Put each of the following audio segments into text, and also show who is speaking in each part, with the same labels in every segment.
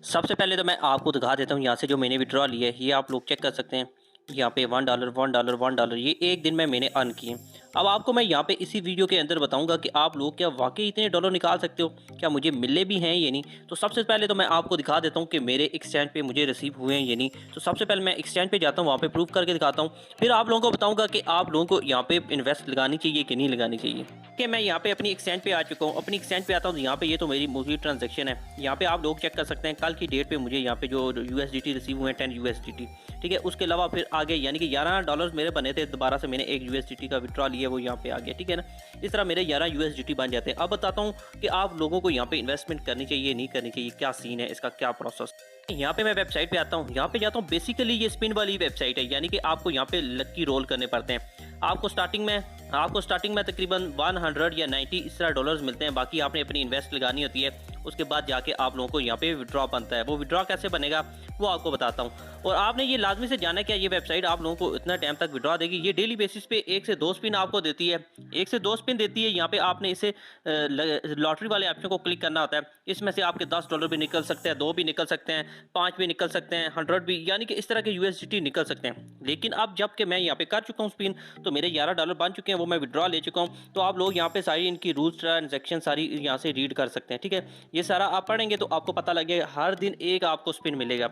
Speaker 1: सबसे पहले तो मैं आपको दिखा देता हूँ यहाँ से जो मैंने विड्रॉ लिया है, ये आप लोग चेक कर सकते हैं। यहाँ पे $1 $1 $1 ये एक दिन में मैंने अर्न किए। अब आपको मैं यहाँ पे इसी वीडियो के अंदर बताऊंगा कि आप लोग क्या वाकई इतने डॉलर निकाल सकते हो, क्या मुझे मिले भी हैं ये नहीं। तो सबसे पहले तो मैं आपको दिखा देता हूँ कि मेरे एक्सचेंज पे मुझे रिसीव हुए हैं ये नहीं। तो सबसे पहले मैं एक्सचेंज पे जाता हूँ, वहाँ पे प्रूफ करके दिखाता हूँ, फिर आप लोगों को बताऊँगा कि आप लोगों को यहाँ पे इन्वेस्ट लगानी चाहिए कि नहीं लगानी चाहिए। कि मैं यहाँ पे अपनी एक्सचेंज पे आ चुका हूँ। अपनी एक्सचेंज पे आता हूँ, यहाँ पे ये तो मेरी मूवी ट्रांजैक्शन है। यहाँ पे आप लोग चेक कर सकते हैं कल की डेट पे मुझे यहाँ पे जो USDT रिसीव हुए हैं 10 USDT। ठीक है, उसके अलावा फिर आगे यानी कि $11 मेरे बने थे, दोबारा से मैंने एक USDT का विड्रॉ लिया, वो यहाँ पे आ गया। ठीक है ना, इस तरह मेरे 11 USDT बन जाते हैं। अब बताता हूँ कि आप लोगों को यहाँ पे इन्वेस्टमेंट करनी चाहिए नहीं करनी चाहिए, क्या सीन है इसका, क्या प्रोसेस। यहाँ पे मैं वेबसाइट पे आता हूँ, यहाँ पे जाता हूँ। बेसिकली ये स्पिन वाली वेबसाइट है, यानी कि आपको यहाँ पे लकी रोल करने पड़ते हैं। आपको स्टार्टिंग में तकरीबन 100 या 90 इस तरह डॉलर्स मिलते हैं। बाकी आपने अपनी इन्वेस्ट लगानी होती है, उसके बाद जाके आप लोगों को यहाँ पे विड्रॉ बनता है। वो विड्रॉ कैसे बनेगा वो आपको बताता हूँ। और आपने ये लाजमी से जाना क्या, ये वेबसाइट आप लोगों को इतना टाइम तक विड्रॉ देगी। ये डेली बेसिस पे 1 से 2 स्पिन आपको देती है, 1 से 2 स्पिन देती है। यहाँ पे आपने इसे लॉटरी वाले ऑप्शन को क्लिक करना होता है। इसमें से आपके $10 भी निकल सकते हैं, 2 भी निकल सकते हैं, 5 भी निकल सकते हैं, 100 भी, यानी कि इस तरह के USDT निकल सकते हैं। लेकिन अब जब कि मैं यहाँ पे कर चुका हूँ स्पिन, तो मेरे $11 बन चुके हैं, वो मैं विड्रॉ ले चुका हूँ। तो आप लोग यहाँ पे सारी इनकी रूल्स ट्रांजेक्शन सारी यहाँ से रीड कर सकते हैं। ठीक है, ये सारा आप पढ़ेंगे तो आपको पता लगेगा। हर दिन एक आपको स्पिन मिलेगा,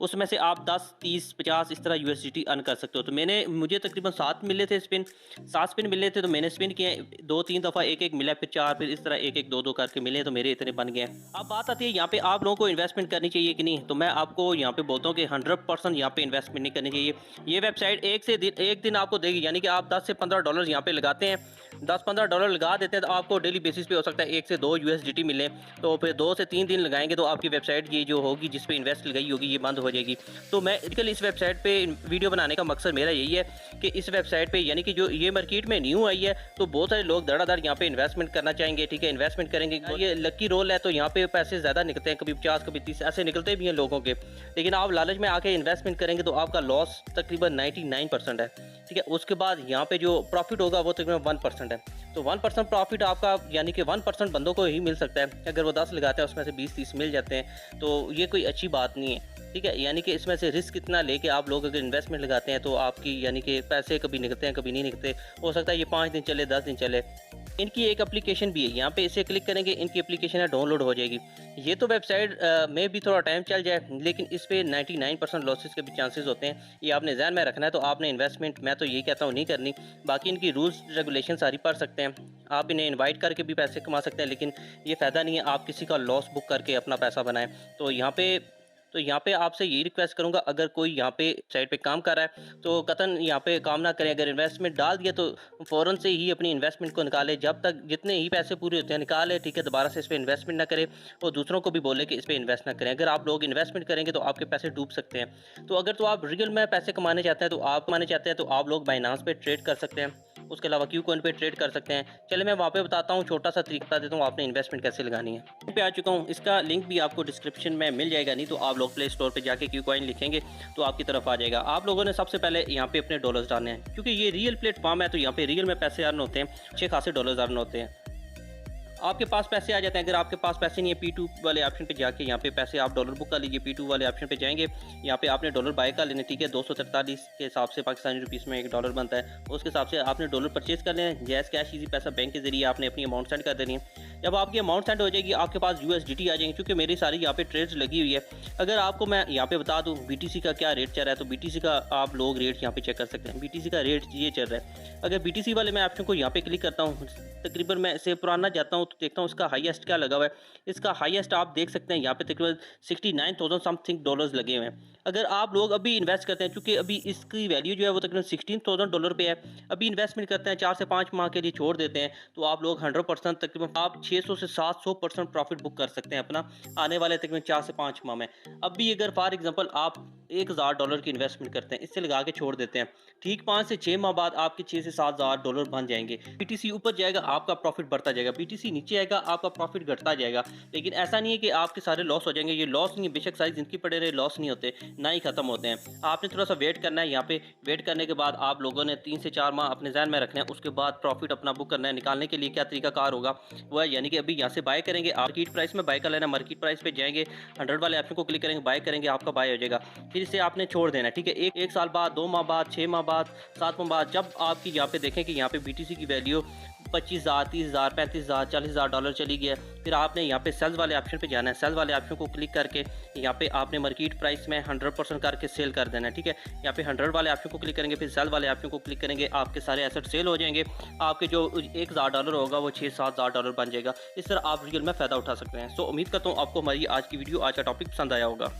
Speaker 1: उसमें से आप 10 30 50 इस तरह USDT अर्न कर सकते हो। तो मुझे तकरीबन 7 मिले थे स्पिन, 7 स्पिन मिले थे। तो मैंने स्पिन किए 2-3 दफ़ा, एक एक मिला, फिर 4, फिर इस तरह एक एक 2-2 करके मिले, तो मेरे इतने बन गए। अब बात आती है यहाँ पे आप लोगों को इन्वेस्टमेंट करनी चाहिए कि नहीं। तो मैं आपको यहाँ पे बोलता हूँ कि 100% यहाँ पे इन्वेस्टमेंट नहीं करनी चाहिए। ये वेबसाइट एक दिन आपको देगी, यानी कि आप 10 से $15 यहाँ पे लगाते हैं, 10-15 डॉलर लगा देते हैं, तो आपको डेली बेसिस पे हो सकता है 1 से 2 USDT मिले। तो फिर 2 से 3 दिन लगाएंगे तो आपकी वेबसाइट ये जो होगी जिस पे इन्वेस्ट लगाई होगी ये बंद हो जाएगी। तो मैं बेसिकली इस वेबसाइट पे वीडियो बनाने का मकसद मेरा यही है कि इस वेबसाइट पे यानी कि जो ये मार्केट में न्यू आई है, तो बहुत सारे लोग धड़ाधड़ यहाँ पे इन्वेस्टमेंट करना चाहेंगे। ठीक है, इन्वेस्टमेंट करेंगे, ये लकी रोल है, तो यहाँ पे पैसे ज़्यादा निकलते हैं, कभी 50 कभी 30 ऐसे निकलते भी हैं लोगों के। लेकिन आप लालच में आके इन्वेस्टमेंट करेंगे तो आपका लॉस तकरीबन 99% है। ठीक है, उसके बाद यहाँ पे जो प्रॉफिट होगा वो तकरीबन 1% है। तो 1% प्रॉफिट आपका, यानी कि 1% बंदों को ही मिल सकता है। अगर वो 10 लगाते हैं उसमें से 20-30 मिल जाते हैं, तो ये कोई अच्छी बात नहीं है। ठीक है, यानी कि इसमें से रिस्क इतना लेके आप लोग अगर इन्वेस्टमेंट लगाते हैं तो आपकी यानी कि पैसे कभी निकलते हैं कभी नहीं निकलते। हो सकता है ये 5 दिन चले, 10 दिन चले। इनकी एक एप्लीकेशन भी है, यहाँ पे इसे क्लिक करेंगे, इनकी एप्लीकेशन है, डाउनलोड हो जाएगी। ये तो वेबसाइट में भी थोड़ा टाइम चल जाए, लेकिन इस पे 99% लॉसेस के भी चांसेस होते हैं। ये आपने ध्यान में रखना है। तो आपने इन्वेस्टमेंट, मैं तो यही कहता हूँ, नहीं करनी। बाकी इनकी रूल्स रेगुलेशन सारी पढ़ सकते हैं। आप इन्हें इनवाइट करके भी पैसे कमा सकते हैं, लेकिन ये फ़ायदा नहीं है आप किसी का लॉस बुक करके अपना पैसा बनाएं। तो यहाँ पे आपसे यही रिक्वेस्ट करूँगा, अगर कोई यहाँ पे साइट पे काम कर रहा है तो कतन यहाँ पे काम ना करें। अगर इन्वेस्टमेंट डाल दिया तो फ़ौरन से ही अपनी इन्वेस्टमेंट को निकाले, जब तक जितने ही पैसे पूरे होते हैं निकाले। ठीक है, दोबारा से इस पे इन्वेस्टमेंट ना करें और दूसरों को भी बोले कि इस पे इन्वेस्ट ना करें। अगर आप लोग इन्वेस्टमेंट करेंगे तो आपके पैसे डूब सकते हैं। तो अगर तो आप रियल में पैसे कमाने चाहते हैं तो आप लोग बाइनांस पे ट्रेड कर सकते हैं, उसके अलावा क्यूकॉइन पे ट्रेड कर सकते हैं। चलिए मैं वहाँ पे बताता हूँ, छोटा सा तरीका बता देता हूँ आपने इन्वेस्टमेंट कैसे लगानी है। यहाँ पे आ चुका हूँ, इसका लिंक भी आपको डिस्क्रिप्शन में मिल जाएगा, नहीं तो आप लोग प्ले स्टोर पे जाके क्यूकॉइन लिखेंगे तो आपकी तरफ आ जाएगा। आप लोगों ने सबसे पहले यहाँ पे अपने डॉलर्स डालने हैं, क्योंकि ये रियल प्लेटफॉर्म है, तो यहाँ पे रियल में पैसे अर्न होते हैं, अच्छे खासे डॉलर्स अर्न होते हैं। आपके पास पैसे आ जाते हैं। अगर आपके पास पैसे नहीं है, P2 वाले ऑप्शन पे जाके यहाँ पे पैसे आप डॉलर बुक कर लीजिए। P2 वाले ऑप्शन पे जाएंगे, यहाँ पे आपने डॉलर बाय कर लेने। ठीक है, 243 के हिसाब से पाकिस्तानी रुपीस में $1 बनता है, उसके हिसाब से आपने डॉलर परचेज कर लेना। जैस कैश इजी पैसा बैंक के जरिए आपने अपनी अमाउंट सेंड कर देनी है। जब आपकी अमाउंट सेंड हो जाएगी, आपके पास USDT आ जाएंगे, क्योंकि मेरी सारी यहाँ पे ट्रेड्स लगी हुई है। अगर आपको मैं यहाँ पे बता दूँ BTC का क्या रेट चल रहा है, तो BTC का आप लोग रेट यहाँ पे चेक कर सकते हैं। BTC का रेट ये चल रहा है। अगर BTC वाले मैं ऑप्शन को यहाँ पे क्लिक करता हूँ, तकरीबन मैं इसे पुराना जाता हूँ तो देखता हूँ इसका हाईएस्ट क्या लगा हुआ है। इसका हाईएस्ट आप देख सकते हैं यहाँ पे तकरीबन 69,000 समथिंग डॉलर्स लगे हुए हैं। अगर आप लोग अभी इन्वेस्ट करते हैं, क्योंकि अभी इसकी वैल्यू जो है वो तकरीबन $16,000 पे है, अभी इन्वेस्टमेंट करते हैं 4 से 5 माह के लिए छोड़ देते हैं, तो आप लोग 100% तकरीबन आप 600 से 700% प्रॉफिट बुक कर सकते हैं अपना आने वाले तकरीबन 4 से 5 माह में। अभी अगर फॉर एग्जांपल आप $1000 की इन्वेस्टमेंट करते हैं, इससे लगा के छोड़ देते हैं, ठीक 5 से 6 माह बाद आपके 6 से $7000 बन जाएंगे। बीटीसी ऊपर जाएगा, आपका प्रॉफिट बढ़ता जाएगा, बीटीसी नीचे आएगा, आपका प्रॉफिट घटता जाएगा। लेकिन ऐसा नहीं है कि आपके सारे लॉस हो जाएंगे, ये लॉस नहीं है, बेशक सारी जिंदगी पड़े रहे लॉस नहीं होते, ना ही खत्म होते हैं। आपने थोड़ा सा वेट करना है, यहाँ पे वेट करने के बाद आप लोगों ने 3 से 4 माह अपने ज़हन में रखना है, उसके बाद प्रॉफिट अपना बुक करना है। निकालने के लिए क्या तरीका कार होगा वो है, यानी कि अभी यहाँ से बाय करेंगे, मार्केट प्राइस में बाय कर लेना, मार्केट प्राइस पे जाएंगे, 100 वाले ऑप्शन को क्लिक करेंगे, बाय करेंगे, आपका बाय हो जाएगा। फिर इसे आपने छोड़ देना है, ठीक है। एक साल बाद, 2 माह बाद, 6 माह बाद, 7 माह बाद, जब आपकी यहाँ पे देखें कि यहाँ पे बीटीसी की वैल्यू 25,000, 30,000, 35,000, $40,000 चली गई है, फिर आपने यहाँ पे सेल्स वाले ऑप्शन पे जाना है। सेल्स वाले ऑप्शन को क्लिक करके यहाँ पे आपने मार्केट प्राइस में 100% करके सेल कर देना है, ठीक है। यहाँ पे 100 वाले ऑप्शन को क्लिक करेंगे, फिर सेल वाले ऑप्शन को क्लिक करेंगे, आपके सारे एसेट सेल हो जाएंगे। आपके जो $1000 होगा वो $6-7,000 बन जाएगा। इस तरह आप रियल में फ़ायदा उठा सकते हैं। सो उम्मीद करता हूँ आपको हमारी आज की वीडियो, आज का टॉपिक पसंद आया होगा।